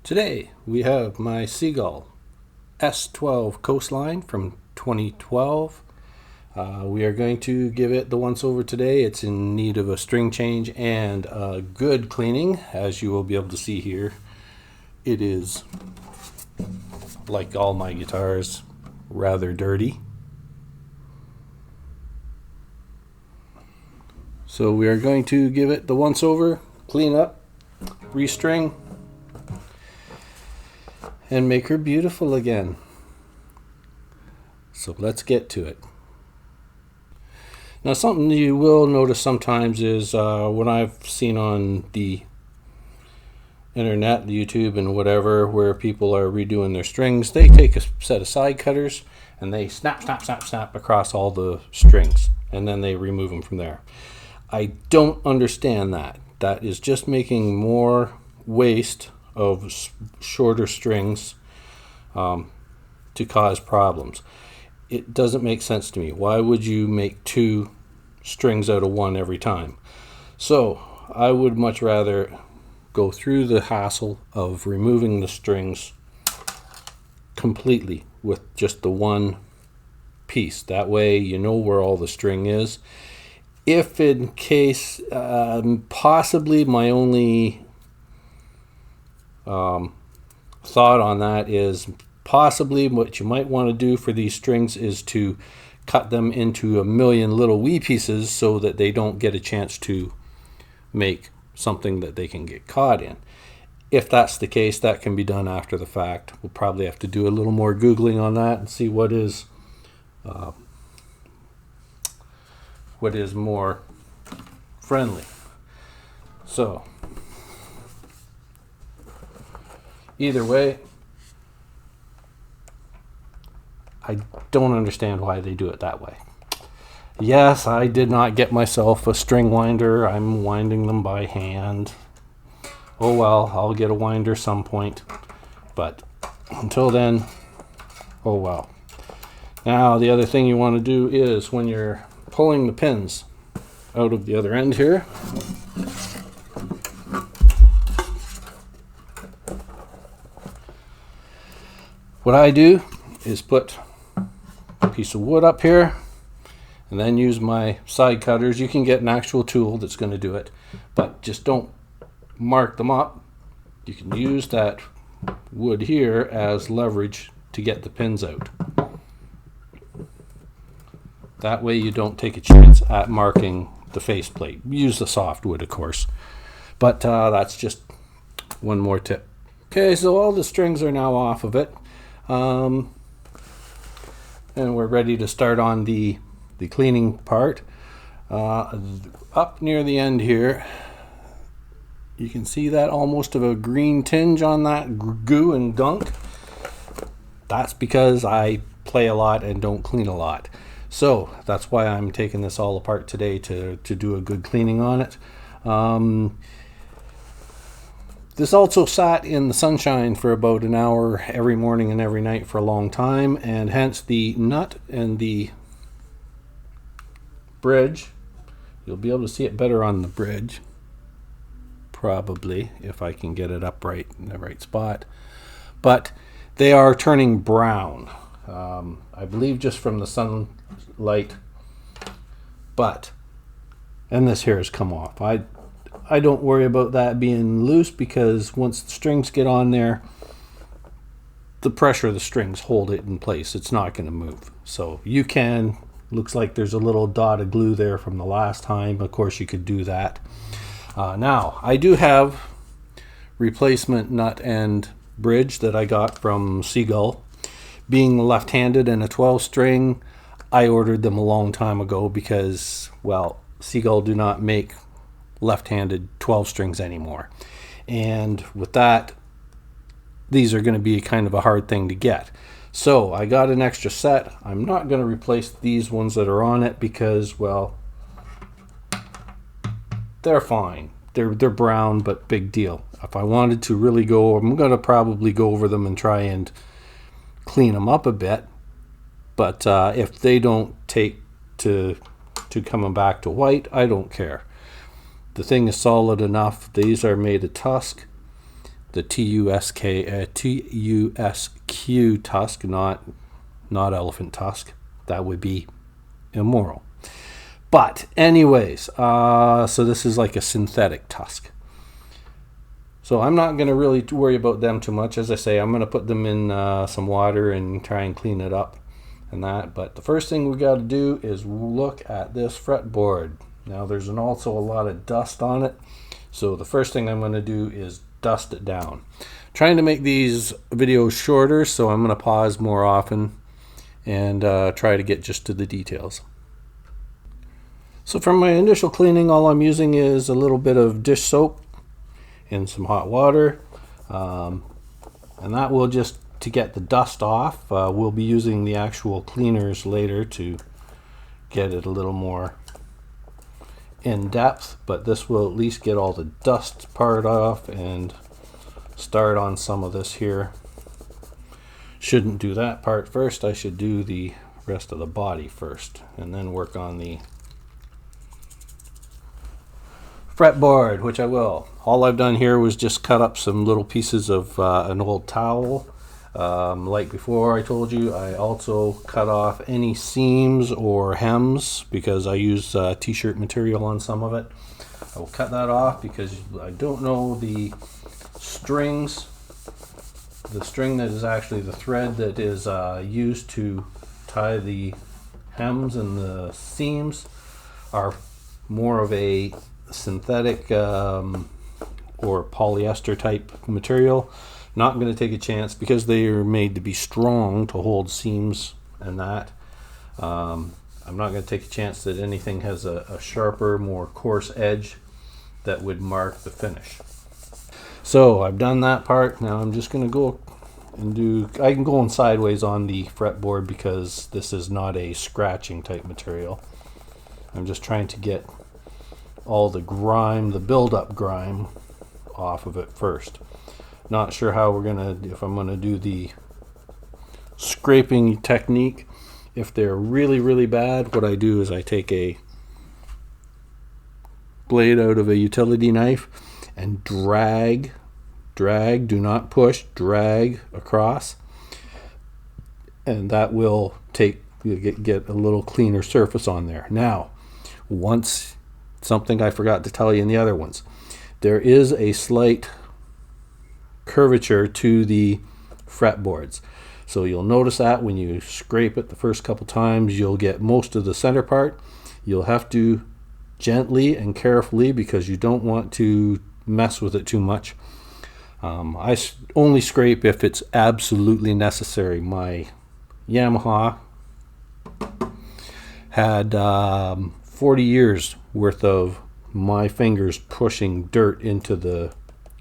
Today we have my Seagull S12 Coastline from 2012. We are going to give it the once over today. It's in need of a string change and a good cleaning. As you will be able to see here, it is, like all my guitars, rather dirty. So we are going to give it the once over, clean up, restring, and make her beautiful again. So let's get to it. Now, something you will notice sometimes is when I've seen on the internet, YouTube and whatever, where people are redoing their strings, they take a set of side cutters and they snap across all the strings, and then they remove them from there. I don't understand that. That is just making more waste of shorter strings to cause problems. It doesn't make sense to me. Why would you make two strings out of one every time? So I would much rather go through the hassle of removing the strings completely with just the one piece. That way you know where all the string is. If in case, possibly my only thought on that is possibly what you might want to do for these strings is to cut them into a million little wee pieces so that they don't get a chance to make something that they can get caught in. If that's the case, that can be done after the fact. We'll probably have to do a little more Googling on that and see what is more friendly. So either way, I don't understand why they do it that way. Yes, I did not get myself a string winder. I'm winding them by hand. Oh well, I'll get a winder some point. But until then, oh well. Now the other thing you want to do is when you're pulling the pins out of the other end here, what I do is put a piece of wood up here and then use my side cutters. You can get an actual tool that's going to do it, but just don't mark them up. You can use that wood here as leverage to get the pins out. That way you don't take a chance at marking the faceplate. Use the soft wood, of course, but that's just one more tip. Okay, so all the strings are now off of it. And we're ready to start on the cleaning part. Up near the end here, you can see that almost of a green tinge on that goo and gunk. That's because I play a lot and don't clean a lot. So that's why I'm taking this all apart today to do a good cleaning on it. This also sat in the sunshine for about an hour every morning and every night for a long time, and hence the nut and the bridge. You'll be able to see it better on the bridge, probably, if I can get it upright in the right spot. But they are turning brown, I believe just from the sunlight. And this here has come off. I don't worry about that being loose because once the strings get on there, the pressure of the strings hold it in place. It's not going to move. So you can, looks like there's a little dot of glue there from the last time. Of course you could do that. Now I do have replacement nut and bridge that I got from Seagull. Being left-handed and a 12 string, I ordered them a long time ago because, well, Seagull do not make left-handed 12 strings anymore, and with that, these are going to be kind of a hard thing to get. So I got an extra set. I'm not going to replace these ones that are on it because, well, they're fine. They're brown, but big deal. If I wanted to really go, I'm going to probably go over them and try and clean them up a bit. But if they don't take to coming back to white, I don't care. The thing is solid enough. These are made of tusk. the TUSQ tusk, not elephant tusk. That would be immoral. But anyways, so this is like a synthetic tusk. So I'm not going to really worry about them too much. As I say, I'm going to put them in some water and try and clean it up and that. But the first thing we got to do is look at this fretboard. Now there's also a lot of dust on it. So the first thing I'm going to do is dust it down. Trying to make these videos shorter, so I'm going to pause more often and try to get just to the details. So for my initial cleaning, all I'm using is a little bit of dish soap in some hot water, and that will just to get the dust off. We'll be using the actual cleaners later to get it a little more in depth, but this will at least get all the dust part off and start on some of this here. Shouldn't do that part first. I should do the rest of the body first and then work on the fretboard, which I will. All I've done here was just cut up some little pieces of an old towel. Like before I told you, I also cut off any seams or hems because I use t-shirt material on some of it. I will cut that off because I don't know the strings. The string that is actually the thread that is used to tie the hems and the seams are more of a synthetic or polyester type material. Not going to take a chance because they are made to be strong to hold seams and that. I'm not going to take a chance that anything has a sharper, more coarse edge that would mark the finish. So I've done that part. Now I'm just going to go and I can go in sideways on the fretboard because this is not a scratching type material. I'm just trying to get all the grime, the build-up grime off of it first. Not sure how if I'm gonna do the scraping technique. If they're really, really bad, what I do is I take a blade out of a utility knife and drag, do not push, drag across, and that will get a little cleaner surface on there. Now, once something I forgot to tell you in the other ones, there is a slight curvature to the fretboards. So you'll notice that when you scrape it the first couple times, you'll get most of the center part. You'll have to gently and carefully because you don't want to mess with it too much. I only scrape if it's absolutely necessary. My Yamaha had 40 years worth of my fingers pushing dirt into the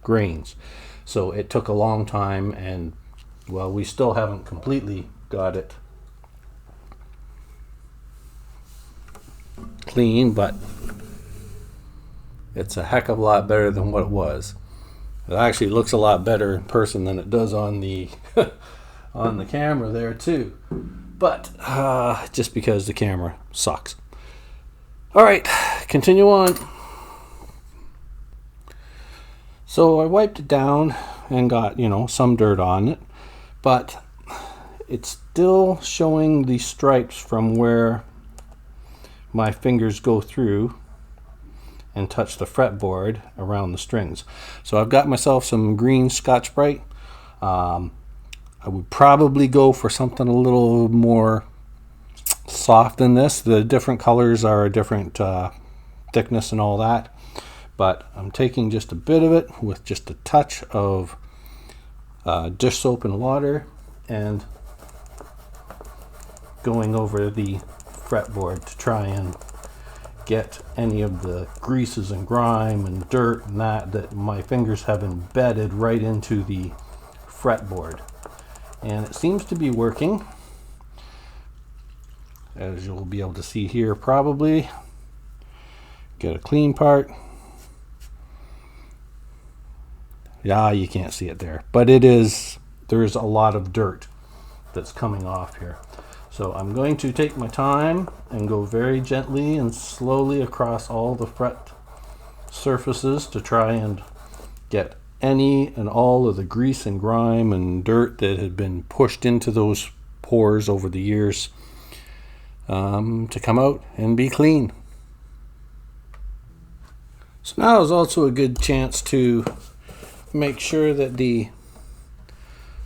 grains. So it took a long time, and well, we still haven't completely got it clean, but it's a heck of a lot better than what it was. It actually looks a lot better in person than it does on the on the camera there too. But just because the camera sucks. All right, continue on. So I wiped it down and got, some dirt on it, but it's still showing the stripes from where my fingers go through and touch the fretboard around the strings. So I've got myself some green Scotch-Brite. I would probably go for something a little more soft than this. The different colors are a different thickness and all that. But I'm taking just a bit of it with just a touch of dish soap and water and going over the fretboard to try and get any of the greases and grime and dirt and that my fingers have embedded right into the fretboard. And it seems to be working, as you'll be able to see here probably. Get a clean part. Yeah, you can't see it there, but there's a lot of dirt that's coming off here. So I'm going to take my time and go very gently and slowly across all the fret surfaces to try and get any and all of the grease and grime and dirt that had been pushed into those pores over the years to come out and be clean. So now is also a good chance to make sure that the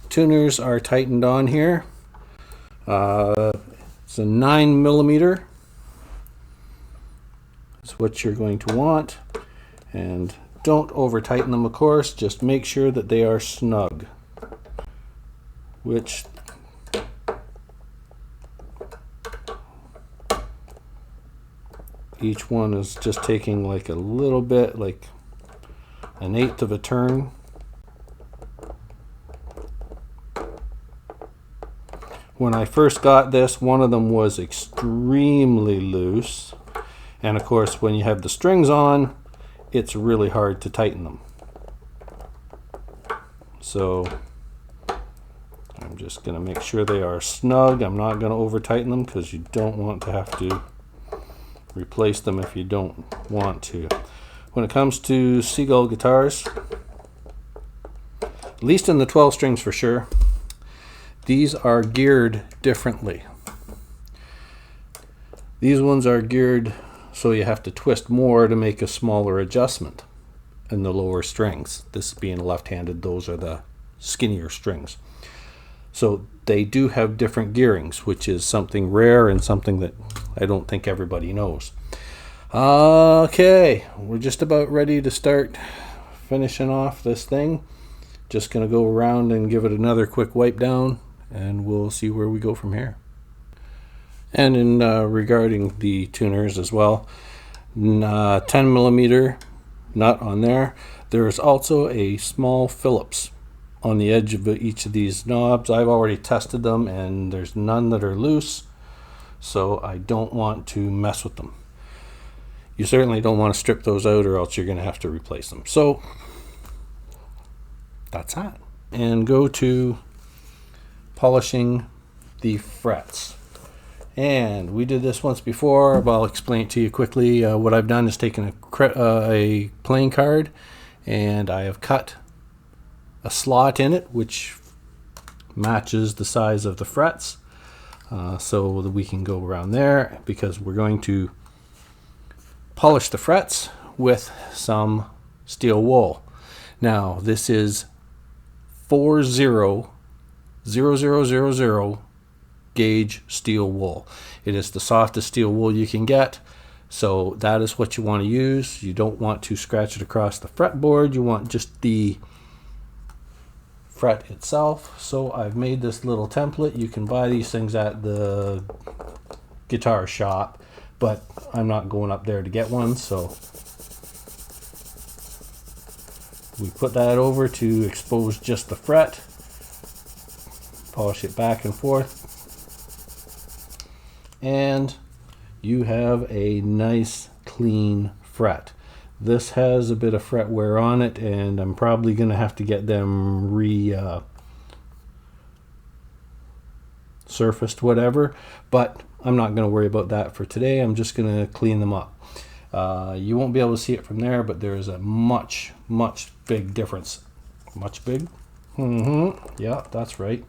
tuners are tightened on here. It's a 9mm. That's what you're going to want. And don't over tighten them, of course. Just make sure that they are snug. Which each one is just taking like a little bit, like 1/8 of a turn. When I first got this, one of them was extremely loose. And of course, when you have the strings on, it's really hard to tighten them. So I'm just going to make sure they are snug. I'm not going to over tighten them because you don't want to have to replace them if you don't want to. When it comes to Seagull guitars, at least in the 12 strings for sure, these are geared differently. These ones are geared so you have to twist more to make a smaller adjustment in the lower strings. This being left-handed, those are the skinnier strings. So they do have different gearings, which is something rare and something that I don't think everybody knows. Okay, we're just about ready to start finishing off this thing. Just going to go around and give it another quick wipe down, and we'll see where we go from here. And in regarding the tuners as well, 10mm nut on there. There's also a small Phillips on the edge of each of these knobs. I've already tested them and there's none that are loose, so I don't want to mess with them. You certainly don't want to strip those out or else you're going to have to replace them. So that's that. And go to polishing the frets. And we did this once before, but I'll explain it to you quickly. What I've done is taken a playing card and I have cut a slot in it which matches the size of the frets, so that we can go around there, because we're going to polish the frets with some steel wool. Now this is 400000 gauge steel wool. It is the softest steel wool you can get, so that is what you want to use. You don't want to scratch it across the fretboard, you want just the fret itself. So I've made this little template. You can buy these things at the guitar shop, but I'm not going up there to get one, so we put that over to expose just the fret, polish it back and forth, and you have a nice clean fret. This has a bit of fret wear on it, and I'm probably going to have to get them surfaced, whatever, but I'm not going to worry about that for today. I'm just going to clean them up. You won't be able to see it from there, but there is a much big difference. Much big? Yeah, that's right.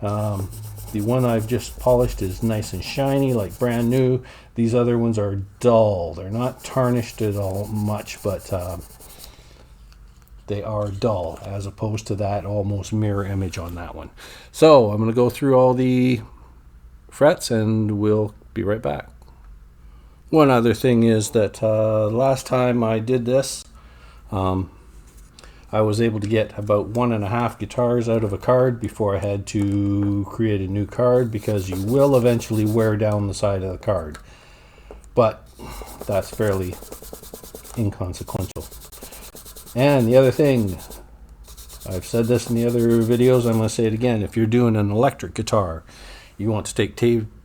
The one I've just polished is nice and shiny, like brand new. These other ones are dull. They're not tarnished at all much, but they are dull, as opposed to that almost mirror image on that one. So I'm going to go through all the frets and we'll be right back. One other thing is that last time I did this, I was able to get about 1.5 guitars out of a card before I had to create a new card, because you will eventually wear down the side of the card. But that's fairly inconsequential. And the other thing, I've said this in the other videos, I'm going to say it again. If you're doing an electric guitar, you want to take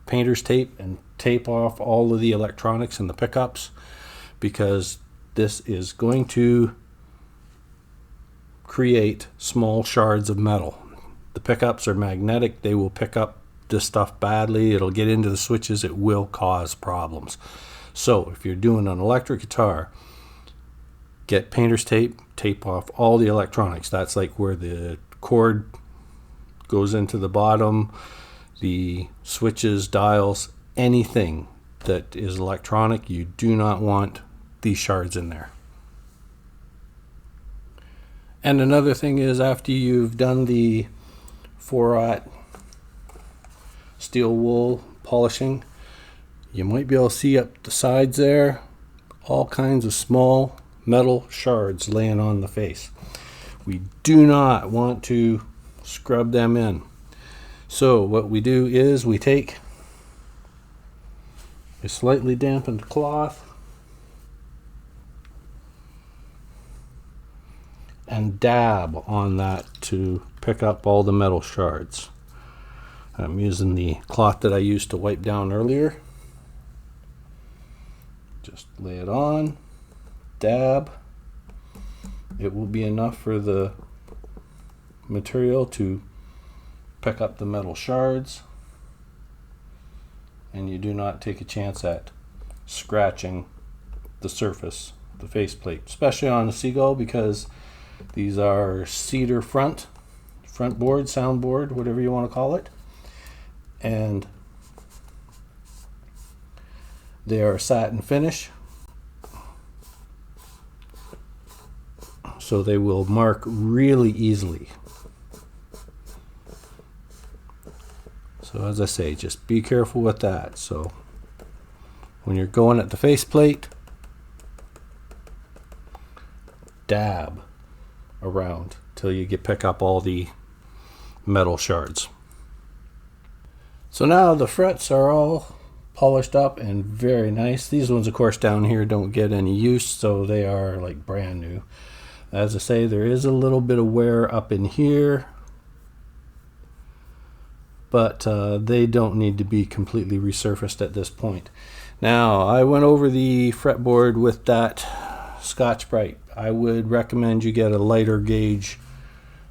painter's tape and tape off all of the electronics and the pickups, because this is going to create small shards of metal. The pickups are magnetic. They will pick up this stuff badly. It'll get into the switches. It will cause problems. So if you're doing an electric guitar, get painter's tape, tape off all the electronics. That's like where the cord goes into the bottom, the switches, dials, anything that is electronic. You do not want these shards in there. And another thing is, after you've done the 4-aught steel wool polishing, you might be able to see up the sides there all kinds of small metal shards laying on the face. We do not want to scrub them in. So what we do is we take a slightly dampened cloth and dab on that to pick up all the metal shards. I'm using the cloth that I used to wipe down earlier. Just lay it on, dab. It will be enough for the material to pick up the metal shards, and you do not take a chance at scratching the surface, the faceplate, especially on the Seagull, because these are cedar front board, soundboard, whatever you want to call it, and they are satin finish, so they will mark really easily. So as I say, just be careful with that. So when you're going at the faceplate, dab around till you pick up all the metal shards. So now the frets are all polished up and very nice. These ones, of course, down here don't get any use, so they are like brand new. As I say, there is a little bit of wear up in here, but they don't need to be completely resurfaced at this point. Now, I went over the fretboard with that Scotch-Brite. I would recommend you get a lighter gauge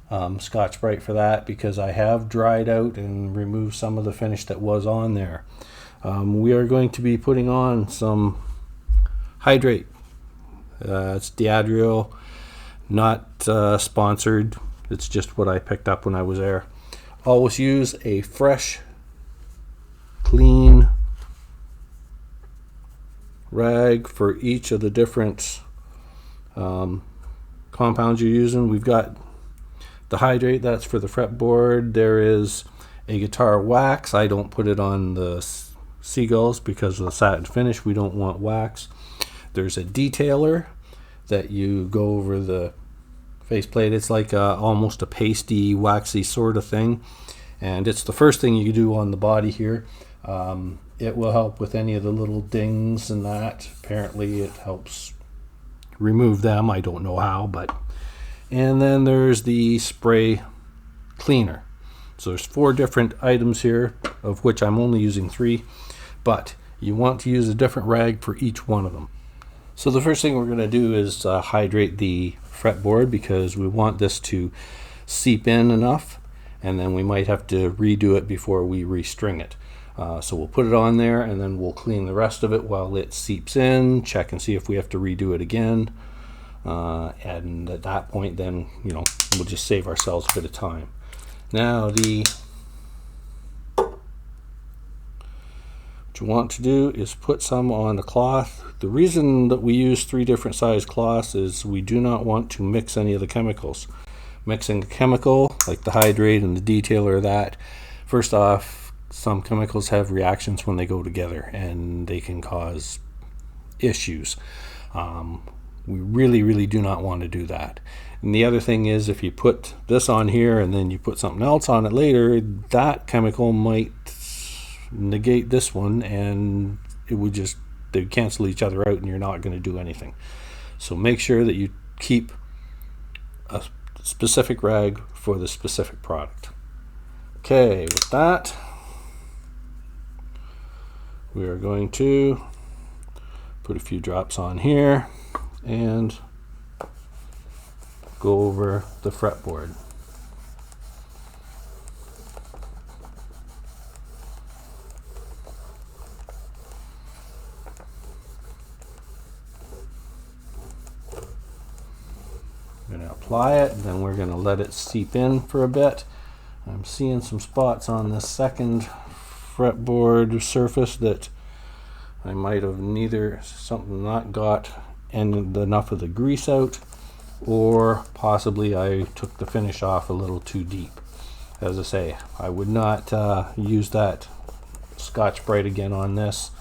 Scotch-Brite for that, because I have dried out and removed some of the finish that was on there. We are going to be putting on some hydrate. It's Diadrio, not sponsored. It's just what I picked up when I was there. Always use a fresh, clean rag for each of the different compounds you're using. We've got the hydrate, that's for the fretboard. There is a guitar wax. I don't put it on the Seagulls because of the satin finish. We don't want wax. There's a detailer that you go over the faceplate. It's like almost a pasty, waxy sort of thing, and it's the first thing you do on the body here. It will help with any of the little dings and that. Apparently it helps remove them. I don't know how, but... And then there's the spray cleaner. So there's 4 different items here, of which I'm only using 3, but you want to use a different rag for each one of them. So the first thing we're going to do is hydrate the fretboard, because we want this to seep in enough, and then we might have to redo it before we restring it. So we'll put it on there, and then we'll clean the rest of it while it seeps in, check and see if we have to redo it again. And at that point, then, you know, we'll just save ourselves a bit of time. Now, what you want to do is put some on the cloth. The reason that we use 3 different size cloths is we do not want to mix any of the chemicals. Mixing a chemical like the hydrate and the detailer, that first off, some chemicals have reactions when they go together, and they can cause issues. We really do not want to do that. And the other thing is, if you put this on here and then you put something else on it later, that chemical might negate this one, and it would just, they cancel each other out, and you're not going to do anything. So make sure that you keep a specific rag for the specific product. Okay, with that, we are going to put a few drops on here and go over the fretboard. apply it, then we're going to let it seep in for a bit. I'm seeing some spots on this second fretboard surface that I might have something not got enough of the grease out, or possibly I took the finish off a little too deep. As I say, I would not use that Scotch-Brite again on this,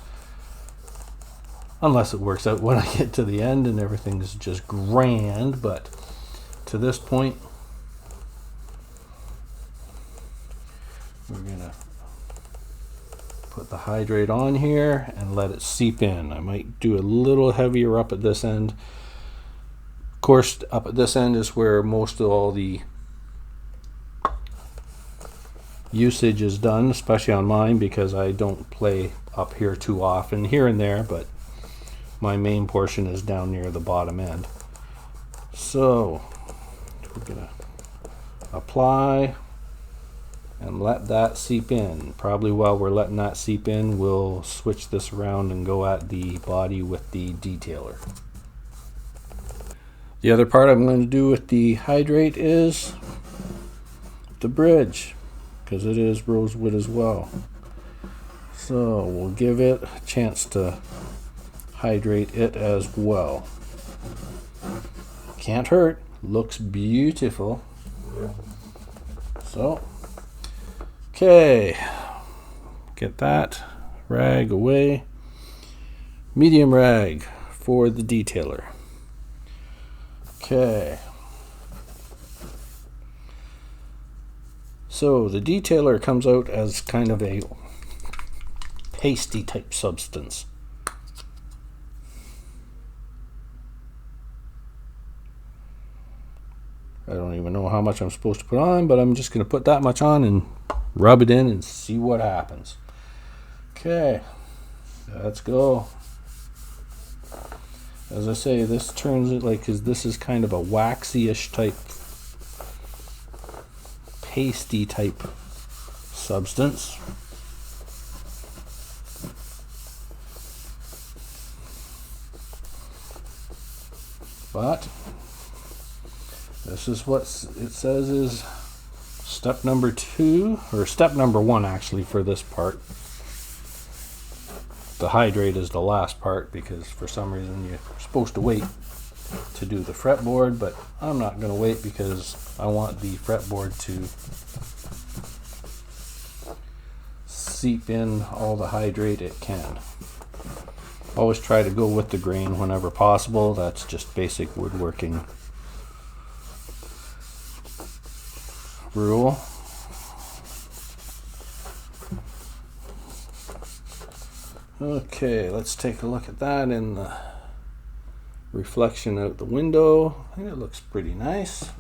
unless it works out when I get to the end and everything's just grand. But to this point, we're gonna put the hydrate on here and let it seep in. I might do a little heavier up at this end. Of course, up at this end is where most of all the usage is done, especially on mine, because I don't play up here too often, here and there, but my main portion is down near the bottom end. So we're gonna apply and let that seep in. Probably while we're letting that seep in, we'll switch this around and go at the body with the detailer. The other part I'm going to do with the hydrate is the bridge, because it is rosewood as well. So we'll give it a chance to hydrate it as well. Can't hurt, looks beautiful. So, okay, get that rag away. Medium rag for the detailer. Okay. So the detailer comes out as kind of a pasty type substance. I don't even know how much I'm supposed to put on, but I'm just going to put that much on and rub it in and see what happens. Okay, let's go. As I say, this turns it like, because this is kind of a waxy-ish type, pasty type substance. But this is what it says is step number 2, or step number 1 actually for this part. The hydrate is the last part, because for some reason you're supposed to wait to do the fretboard, but I'm not going to wait because I want the fretboard to seep in all the hydrate it can. Always try to go with the grain whenever possible. That's just basic woodworking rule. Okay, let's take a look at that in the reflection out the window. I think it looks pretty nice.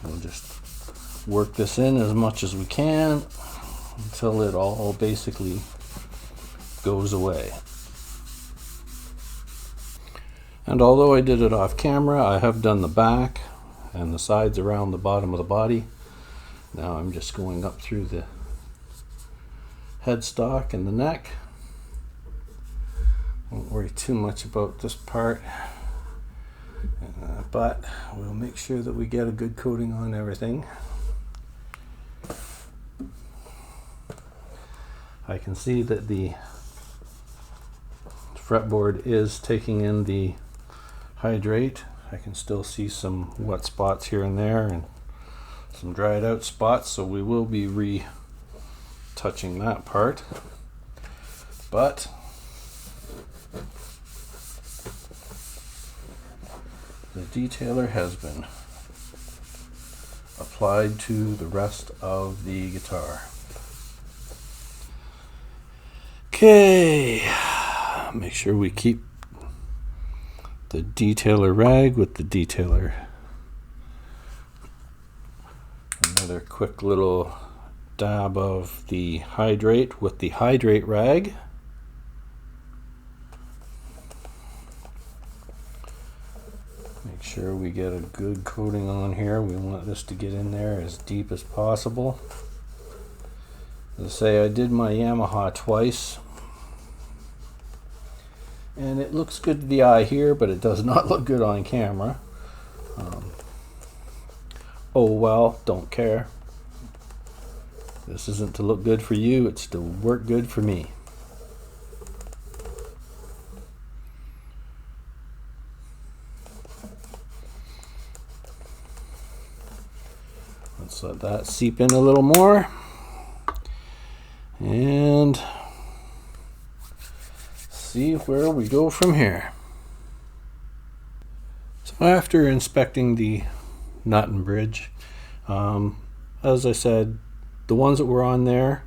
We'll just work this in as much as we can until it all basically goes away. And although I did it off camera, I have done the back and the sides around the bottom of the body. Now I'm just going up through the headstock and the neck. Don't worry too much about this part, but we'll make sure that we get a good coating on everything. I can see that the fretboard is taking in the hydrate. I can still see some wet spots here and there and some dried out spots, so we will be retouching that part. But the detailer has been applied to the rest of the guitar. Okay, make sure we keep the detailer rag with the detailer. Another quick little dab of the hydrate with the hydrate rag. Make sure we get a good coating on here. We want this to get in there as deep as possible. As I say, I did my Yamaha twice, and it looks good to the eye here, but it does not look good on camera. Oh well, don't care. This isn't to look good for you, it's to work good for me. Let's let that seep in a little more. And see where we go from here. So after inspecting the nut and bridge, as I said, the ones that were on there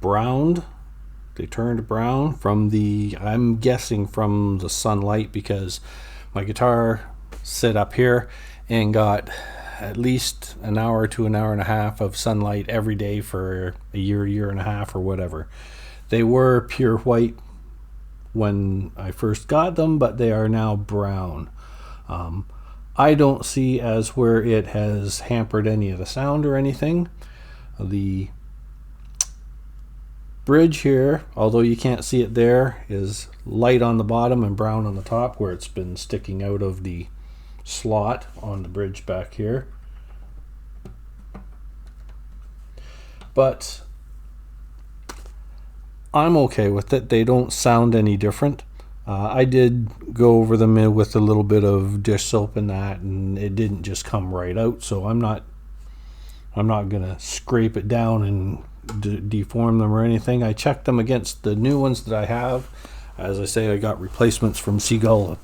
browned. They turned brown from I'm guessing from the sunlight, because my guitar sit up here and got at least an hour to an hour and a half of sunlight every day for a year and a half or whatever. They were pure white when I first got them, but they are now brown. I don't see as where it has hampered any of the sound or anything. The bridge here, although you can't see it there, is light on the bottom and brown on the top where it's been sticking out of the slot on the bridge back here. But I'm okay with it. They don't sound any different. I did go over them with a little bit of dish soap and that, and it didn't just come right out, so I'm not gonna scrape it down and deform them or anything. I checked them against the new ones that I have. As I say, I got replacements from Seagull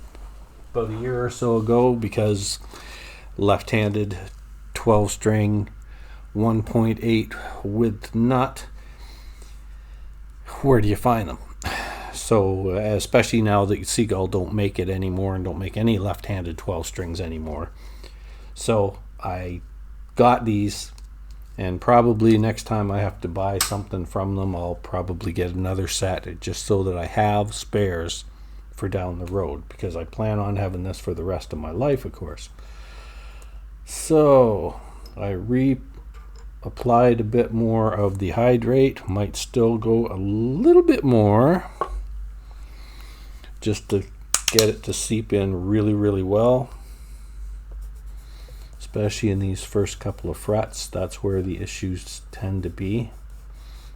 about a year or so ago, because left-handed 12 string 1.8 width nut, where do you find them? So especially now that Seagull don't make it anymore and don't make any left-handed 12 strings anymore. So I got these, and probably next time I have to buy something from them, I'll probably get another set, just so that I have spares for down the road, because I plan on having this for the rest of my life, of course. So I applied a bit more of the hydrate, might still go a little bit more, just to get it to seep in really well, especially in these first couple of frets. That's where the issues tend to be,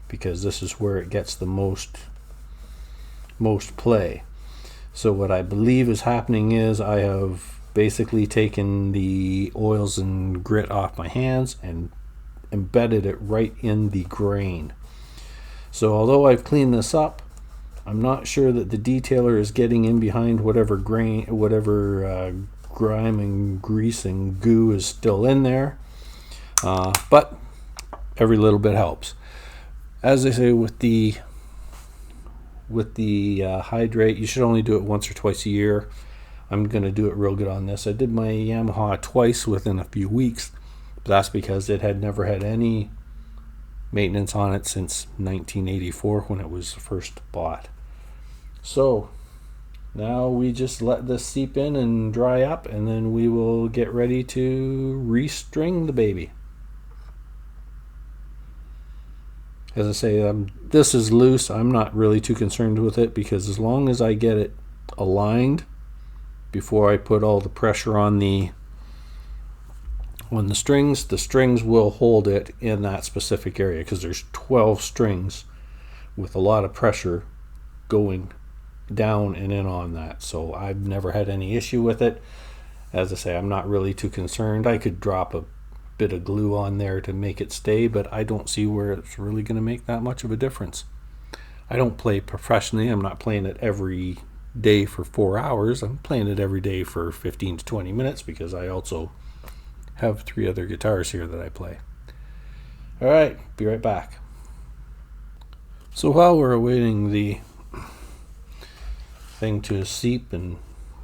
because this is where it gets the most play. So what I believe is happening is I have basically taken the oils and grit off my hands and embedded it right in the grain. So although I've cleaned this up, I'm not sure that the detailer is getting in behind whatever grime and grease and goo is still in there, but every little bit helps. As I say, with the hydrate, you should only do it once or twice a year. I'm going to do it real good on this. I did my Yamaha twice within a few weeks, but that's because it had never had any maintenance on it since 1984 when it was first bought. So now we just let this seep in and dry up, and then we will get ready to restring the baby. As I say, this is loose. I'm not really too concerned with it, because as long as I get it aligned before I put all the pressure on the strings will hold it in that specific area, because there's 12 strings with a lot of pressure going down and in on that. So I've never had any issue with it. As I say, I'm not really too concerned. I could drop a bit of glue on there to make it stay, but I don't see where it's really going to make that much of a difference. I don't play professionally. I'm not playing it every day for 4 hours. I'm playing it every day for 15 to 20 minutes, because I also have 3 other guitars here that I play. All right, be right back. So while we're awaiting the thing to seep and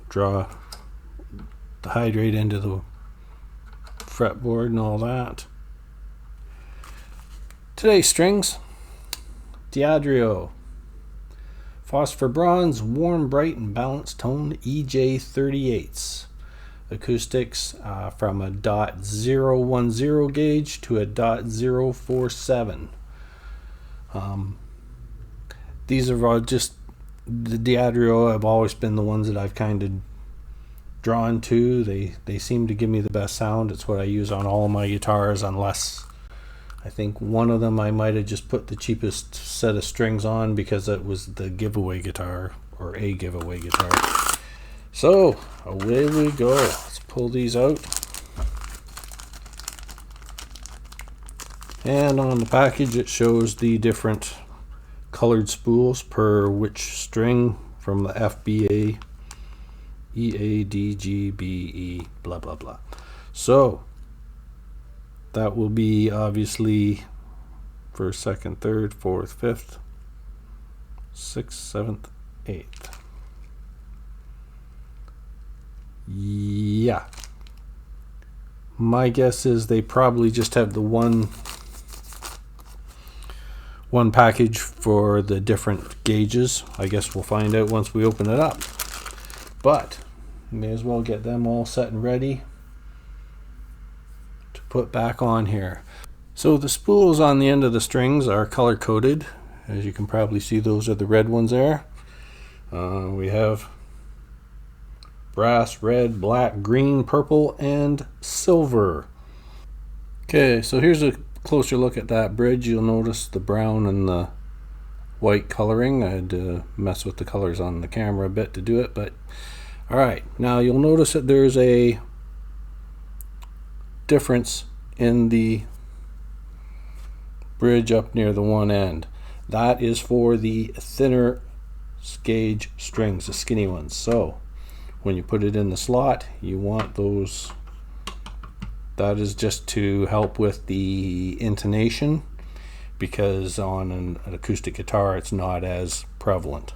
draw the hydrate into the fretboard and all that, today's strings: D'Addario Phosphor Bronze Warm, Bright and Balanced Tone EJ38s acoustics, from a .010 gauge to a .047. These are all just the D'Addario have always been the ones that I've kind of drawn to. They seem to give me the best sound. It's what I use on all of my guitars, unless I think one of them I might have just put the cheapest set of strings on because it was the giveaway guitar, or a giveaway guitar. So away we go. Let's pull these out. And on the package it shows the different colored spools per which string from the FBA, EADGBE, blah blah blah. So that will be obviously first, second, third, fourth, fifth, sixth, seventh, eighth. Yeah. My guess is they probably just have the one package for the different gauges. I guess we'll find out once we open it up. But may as well get them all set and ready to put back on here. So the spools on the end of the strings are color coded. As you can probably see, those are the red ones there. We have brass, red, black, green, purple, and silver. Okay, so here's a closer look at that bridge. You'll notice the brown and the white coloring. I had to mess with the colors on the camera a bit to do it, but alright, now you'll notice that there's a difference in the bridge up near the one end. That is for the thinner gauge strings, the skinny ones. So when you put it in the slot, you want those. That is just to help with the intonation, because on an acoustic guitar it's not as prevalent.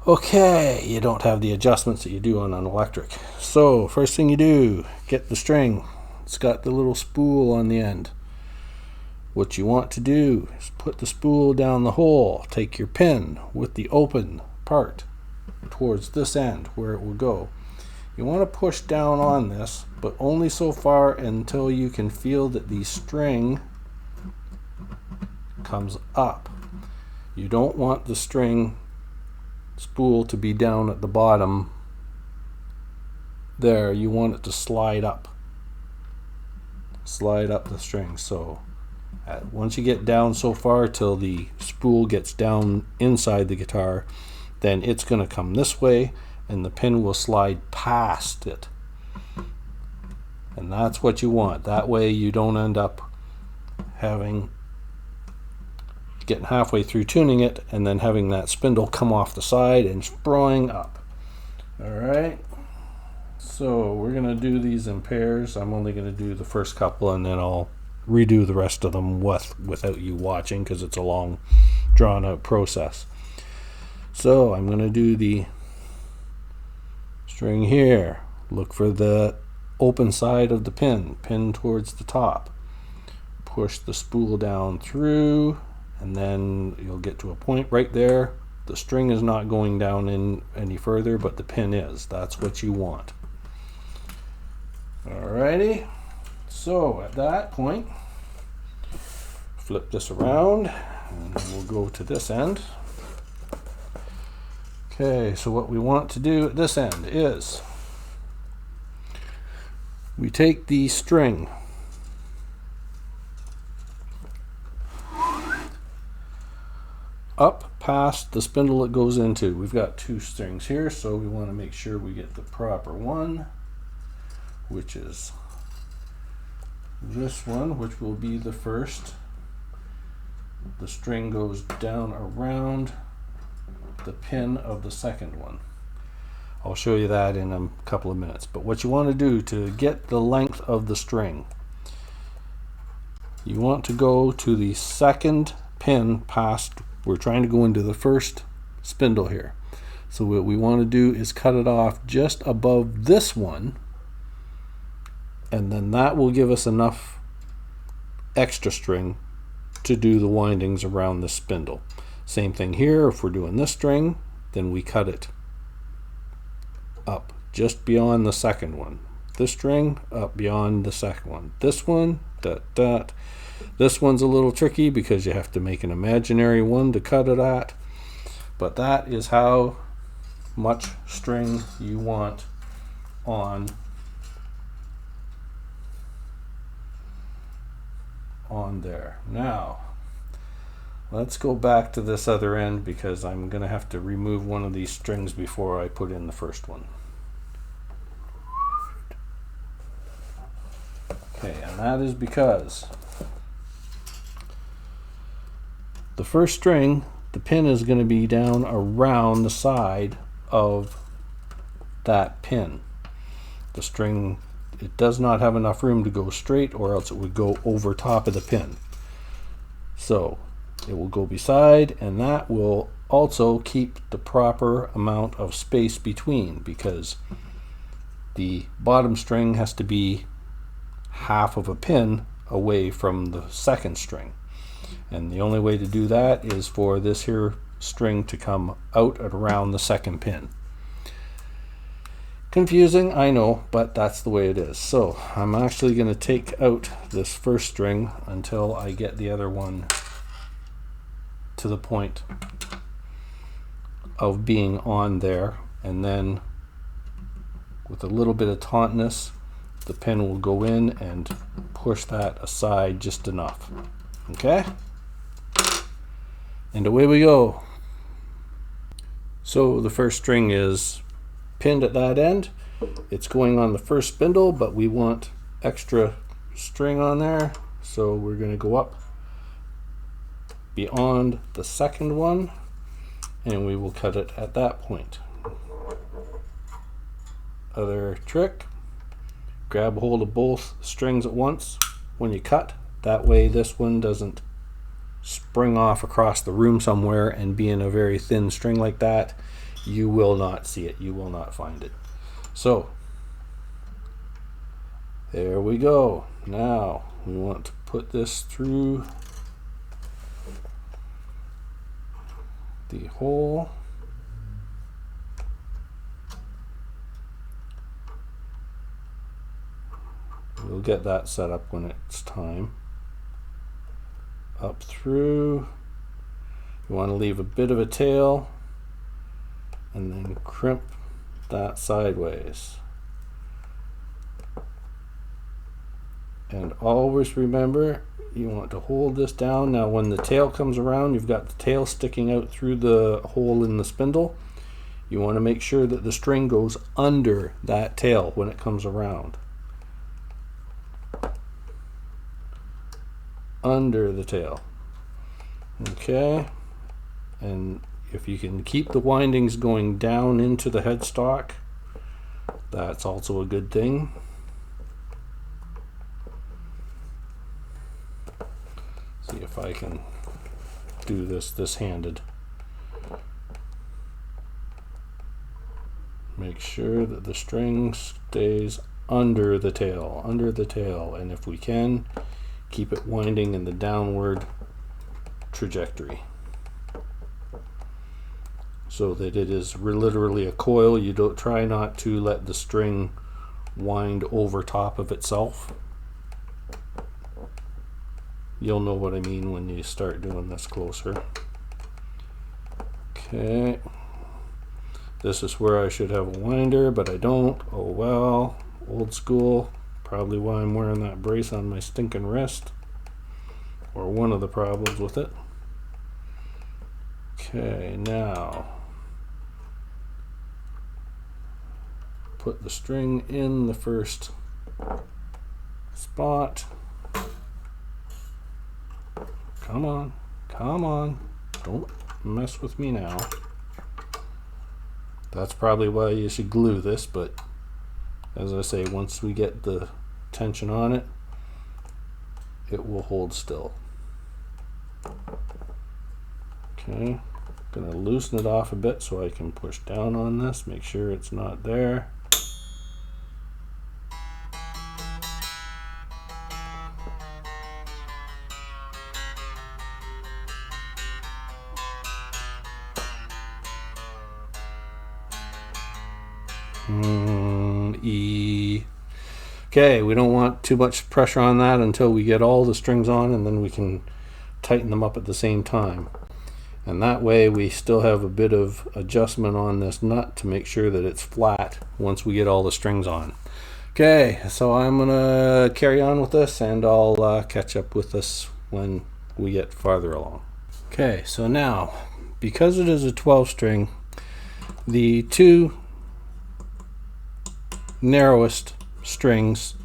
Okay, you don't have the adjustments that you do on an electric. So first thing you do, get the string. It's got the little spool on the end. What you want to do is put the spool down the hole. Take your pin with the open part towards this end where it will go. You want to push down on this, but only so far until you can feel that the string comes up. You don't want the string spool to be down at the bottom there. You want it to slide up the string. So once you get down so far till the spool gets down inside the guitar, then it's going to come this way and the pin will slide past it. And that's what you want. That way you don't end up getting halfway through tuning it and then having that spindle come off the side and sprawling up. Alright, so we're going to do these in pairs. I'm only going to do the first couple and then I'll redo the rest of them without you watching, because it's a long drawn out process. So I'm going to do the string here. Look for the open side of the pin towards the top. Push the spool down through, and then you'll get to a point right there. The string is not going down in any further, but the pin is. That's what you want. Alrighty, so at that point, flip this around and we'll go to this end. Okay, so what we want to do at this end is we take the string up past the spindle it goes into. We've got two strings here, so we want to make sure we get the proper one, which is this one, which will be the first. The string goes down around the pin of the second one. I'll show you that in a couple of minutes. But what you want to do to get the length of the string, you want to go to the second pin past. We're trying to go into the first spindle here. So what we want to do is cut it off just above this one, and then that will give us enough extra string to do the windings around the spindle. Same thing here. If we're doing this string, then we cut it up just beyond the second one. This string up beyond the second one. This one, this one's a little tricky because you have to make an imaginary one to cut it at, but that is how much string you want on there. Now let's go back to this other end because I'm going to have to remove one of these strings before I put in the first one. Okay, and that is because the first string, the pin is going to be down around the side of that pin. The string, it does not have enough room to go straight, or else it would go over top of the pin. So it will go beside, and that will also keep the proper amount of space between, because the bottom string has to be half of a pin away from the second string. And the only way to do that is for this here string to come out and around the second pin. Confusing, I know, but that's the way it is. So I'm actually going to take out this first string until I get the other one to the point of being on there, and then with a little bit of tautness, the pin will go in and push that aside just enough. Okay? And away we go. So the first string is pinned at that end. It's going on the first spindle, but we want extra string on there, so we're going to go up beyond the second one, and we will cut it at that point. Other trick, grab hold of both strings at once when you cut. That way this one doesn't spring off across the room somewhere, and being a very thin string like that, you will not see it, you will not find it. So there we go. Now we want to put this through the hole. We'll get that set up when it's time. Up through. You want to leave a bit of a tail and then crimp that sideways. And always remember, you want to hold this down. Now when the tail comes around, you've got the tail sticking out through the hole in the spindle. You want to make sure that the string goes under that tail when it comes around. Under the tail. Okay, and if you can keep the windings going down into the headstock, that's also a good thing. See if I can do this handed. Make sure that the string stays under the tail, and if we can, keep it winding in the downward trajectory so that it is literally a coil. You don't try not to let the string wind over top of itself. You'll know what I mean when you start doing this closer. Okay, this is where I should have a winder, but I don't. Oh well, old school. Probably why I'm wearing that brace on my stinking wrist, or one of the problems with it. Okay, now put the string in the first spot. Come on, come on, don't mess with me now. That's probably why you should glue this, but as I say, once we get the tension on it, it will hold still. Okay, gonna loosen it off a bit so I can push down on this, make sure it's not there. E. Okay, we don't want too much pressure on that until we get all the strings on, and then we can tighten them up at the same time. And that way we still have a bit of adjustment on this nut to make sure that it's flat once we get all the strings on. Okay, so I'm gonna carry on with this, and I'll catch up with this when we get farther along. Okay, so now, because it is a 12 string, the two narrowest strings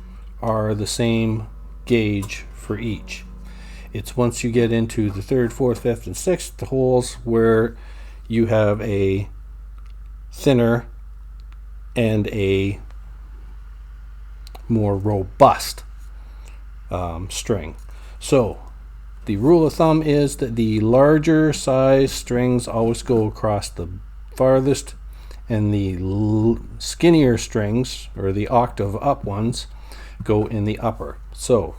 are the same gauge for each. It's once you get into the 3rd, 4th, 5th, and 6th holes where you have a thinner and a more robust string. So the rule of thumb is that the larger size strings always go across the farthest, and the skinnier strings, or the octave up ones, go in the upper. So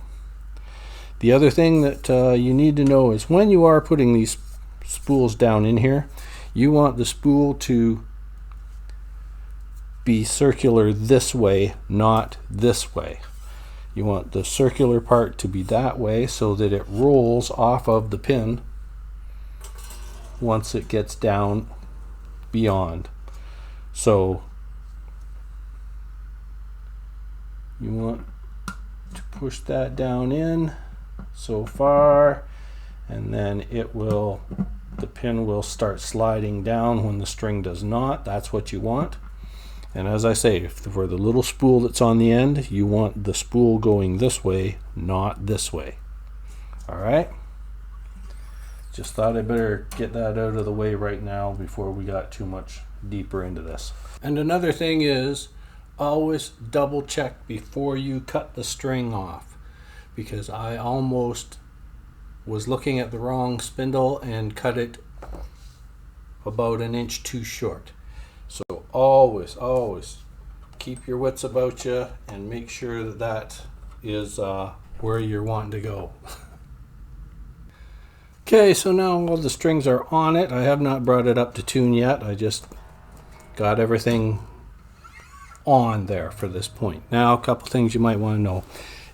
the other thing that you need to know is when you are putting these spools down in here, you want the spool to be circular this way, not this way. You want the circular part to be that way so that it rolls off of the pin once it gets down beyond. So you want to push that down in so far, and then the pin will start sliding down when the string does not. That's what you want. And as I say, for the little spool that's on the end, you want the spool going this way, not this way. Alright? Just thought I'd better get that out of the way right now before we got too much deeper into this. And another thing is, always double check before you cut the string off, because I almost was looking at the wrong spindle and cut it about 1 inch too short. So always keep your wits about you and make sure that that is where you're wanting to go. Okay, so now all the strings are on it. I have not brought it up to tune yet. I just got everything on there for this point. Now, a couple things you might want to know.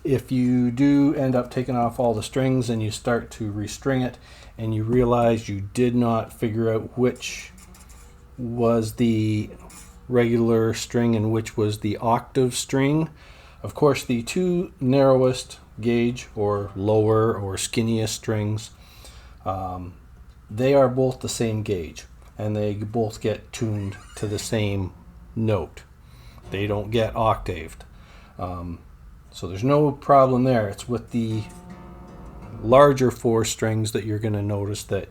If you do end up taking off all the strings and you start to restring it and you realize you did not figure out which was the regular string and which was the octave string, of course the two narrowest gauge or lower or skinniest strings, they are both the same gauge and they both get tuned to the same note. They don't get octaved. So there's no problem there. It's with the larger 4 strings that you're going to notice that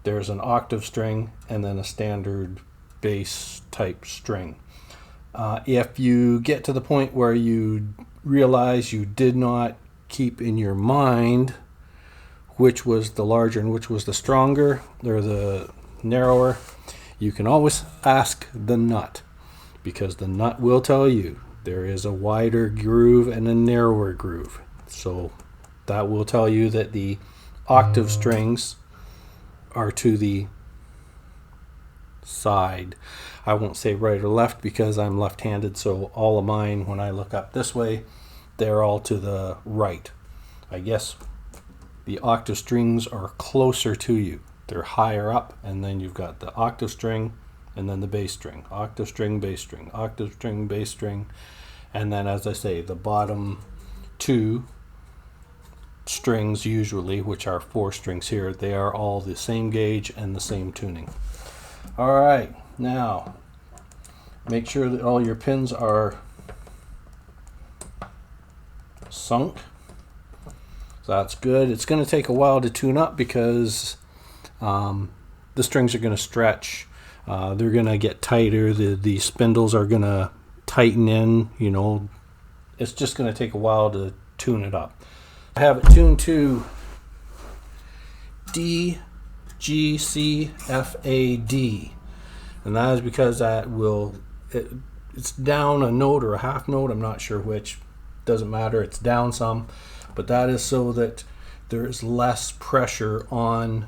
there's an octave string and then a standard bass type string. If you get to the point where you realize you did not keep in your mind which was the larger and which was the stronger or the narrower, you can always ask the nut, because the nut will tell you there is a wider groove and a narrower groove. So that will tell you that the octave strings are to the side. I won't say right or left because I'm left-handed, so all of mine, when I look up this way, they're all to the right. I guess the octave strings are closer to you. They're higher up, and then you've got the octave string and then the bass string. Octave string, bass string, octave string, bass string. And then, as I say, the bottom 2 strings usually, which are 4 strings here, they are all the same gauge and the same tuning. Alright, now make sure that all your pins are sunk. So that's good. It's going to take a while to tune up because the strings are going to stretch. They're going to get tighter. The spindles are going to tighten in. You know, it's just going to take a while to tune it up. I have it tuned to D, G, C, F, A, D, and that is because that it's down a note or a half note. I'm not sure which. Doesn't matter. It's down some, but that is so that there is less pressure on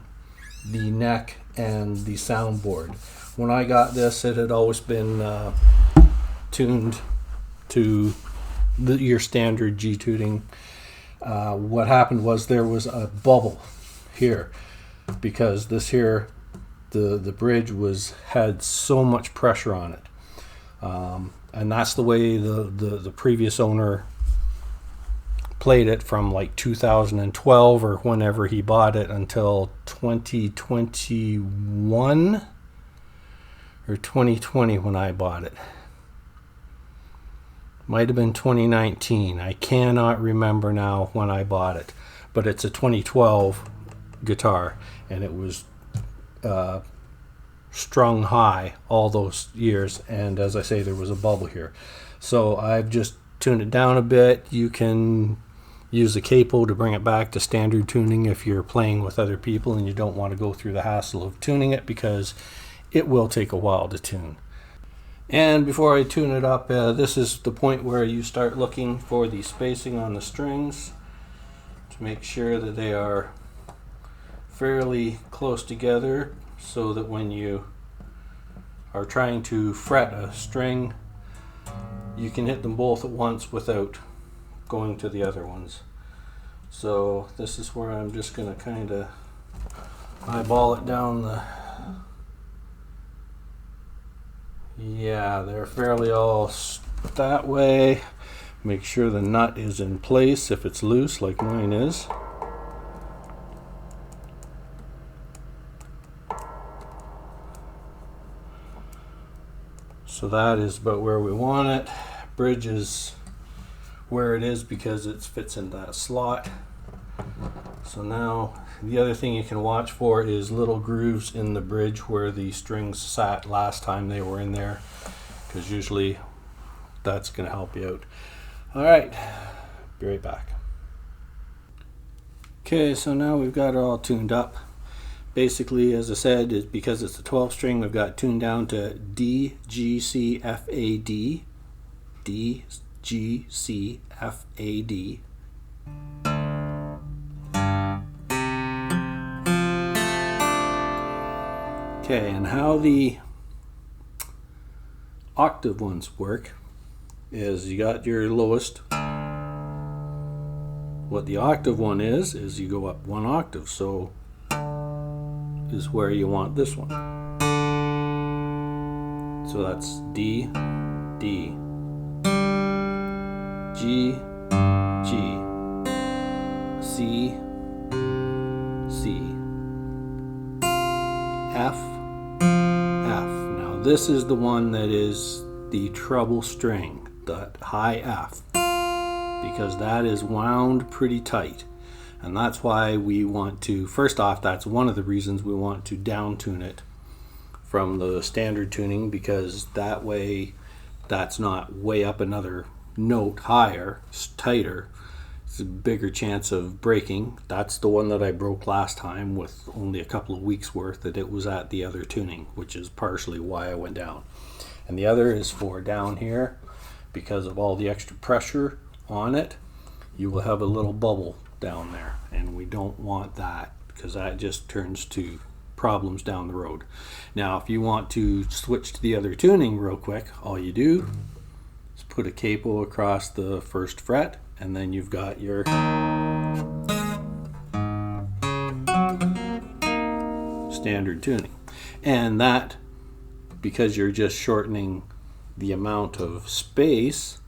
the neck and the soundboard. When I got this, it had always been tuned to your standard G tuning. What happened was there was a bubble here. because this here, the bridge had so much pressure on it, and that's the way the previous owner played it from like 2012 or whenever he bought it until 2021 or 2020 when I bought it. Might have been 2019. I cannot remember now when I bought it, but it's a 2012 guitar, and it was strung high all those years, and as I say, there was a bubble here. So I've just tuned it down a bit. You can use the capo to bring it back to standard tuning if you're playing with other people and you don't want to go through the hassle of tuning it, because it will take a while to tune. And before I tune it up, this is the point where you start looking for the spacing on the strings to make sure that they are fairly close together, so that when you are trying to fret a string, you can hit them both at once without going to the other ones. So this is where I'm just going to kind of eyeball it down the... Yeah, they're fairly all that way. Make sure the nut is in place if it's loose like mine is. So that is about where we want it. Bridge is where it is because it fits in that slot. So now the other thing you can watch for is little grooves in the bridge where the strings sat last time they were in there, because usually that's going to help you out. Alright, be right back. Okay, so now we've got it all tuned up. Basically, as I said, is because it's a 12 string, we've got tuned down to D, G, C, F, A, D. D, G, C, F, A, D. Okay, and how the octave ones work is you got your lowest. What the octave one is you go up one octave, so is where you want this one. So that's D, D, G, G, C, C, F, F. Now this is the one that is the treble string, the high F, because that is wound pretty tight. And that's why we want to, first off, that's one of the reasons we want to down tune it from the standard tuning, because that way that's not way up another note higher, it's tighter. It's a bigger chance of breaking. That's the one that I broke last time with only a couple of weeks worth, that it was at the other tuning, which is partially why I went down. And the other is for down here, because of all the extra pressure on it, you will have a little bubble down there, and we don't want that, because that just turns to problems down the road. Now if you want to switch to the other tuning real quick, all you do is put a capo across the first fret, and then you've got your standard tuning. And that, because you're just shortening the amount of space,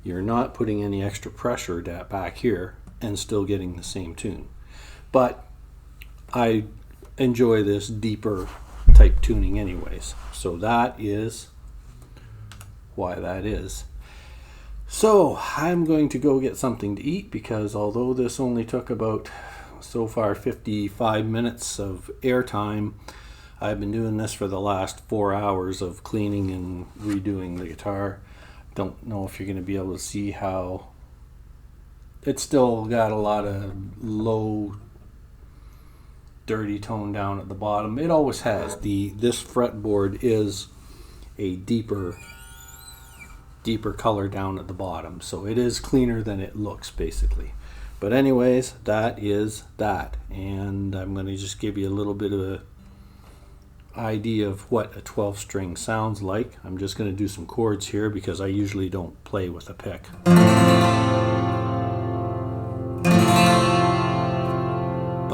you're not putting any extra pressure back here and still getting the same tune. But I enjoy this deeper type tuning anyways. So that is why that is. So I'm going to go get something to eat, because although this only took about, so far, 55 minutes of airtime, I've been doing this for the last 4 hours of cleaning and redoing the guitar. Don't know if you're going to be able to see how it's still got a lot of low dirty tone down at the bottom. It always has. This fretboard is a deeper color down at the bottom, so it is cleaner than it looks basically. But anyways, that is that, and I'm going to just give you a little bit of a idea of what a 12 string sounds like. I'm just going to do some chords here because I usually don't play with a pick.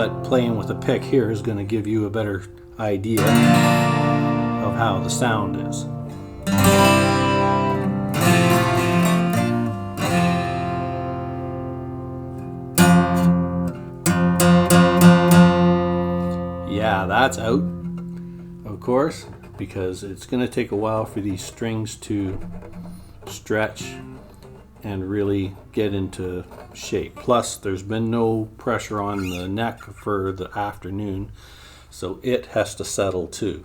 but playing with a pick here is going to give you a better idea of how the sound is. Yeah, that's out, of course, because it's going to take a while for these strings to stretch and really get into shape. Plus, there's been no pressure on the neck for the afternoon, so it has to settle too.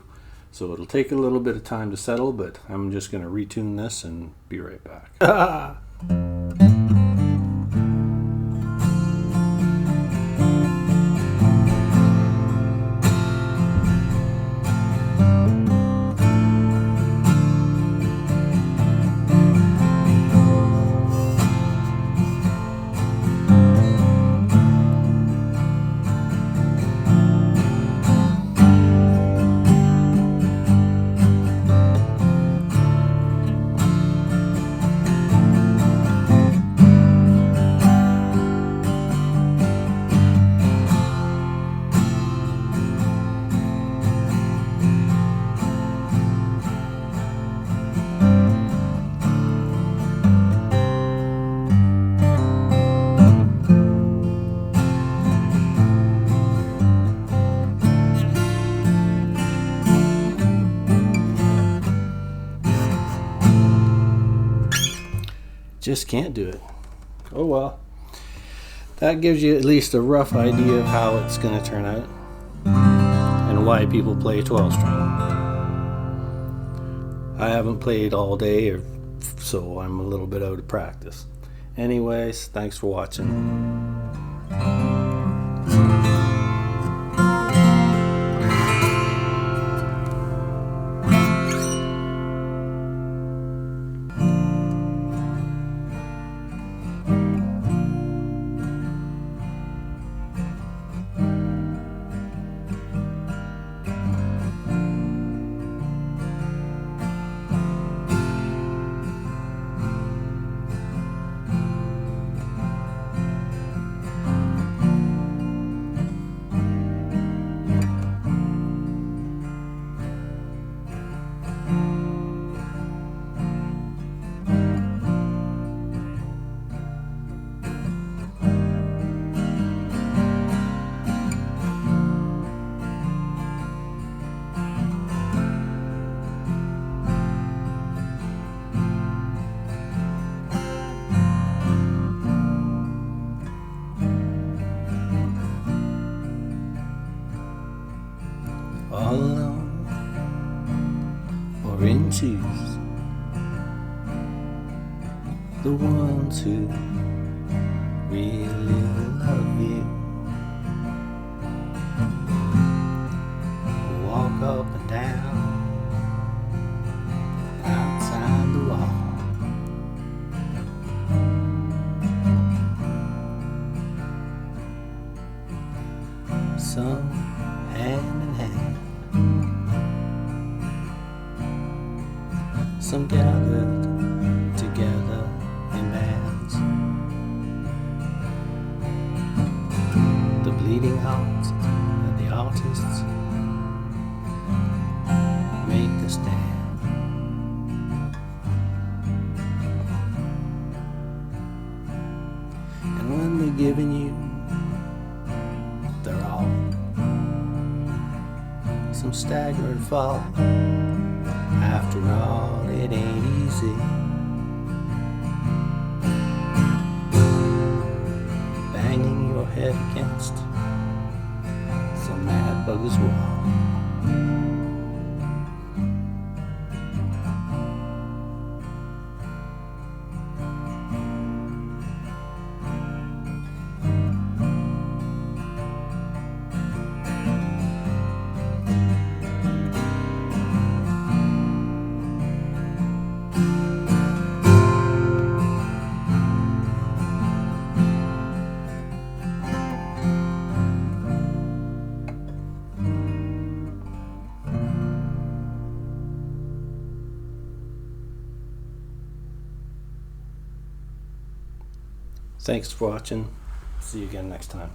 So it'll take a little bit of time to settle, but I'm just going to retune this and be right back. Just can't do it. Oh well. That gives you at least a rough idea of how it's going to turn out and why people play 12 string. I haven't played all day, so I'm a little bit out of practice. Anyways, thanks for watching. All alone or in twos, the ones who really love you walk up and down outside the wall. Some hand in hand, some gathered together in bands. The bleeding hearts and the artists make the stand. And when they're giving you their all, some staggered fall. After all, it ain't easy. Banging your head against some mad bugger's wall. Thanks for watching. See you again next time.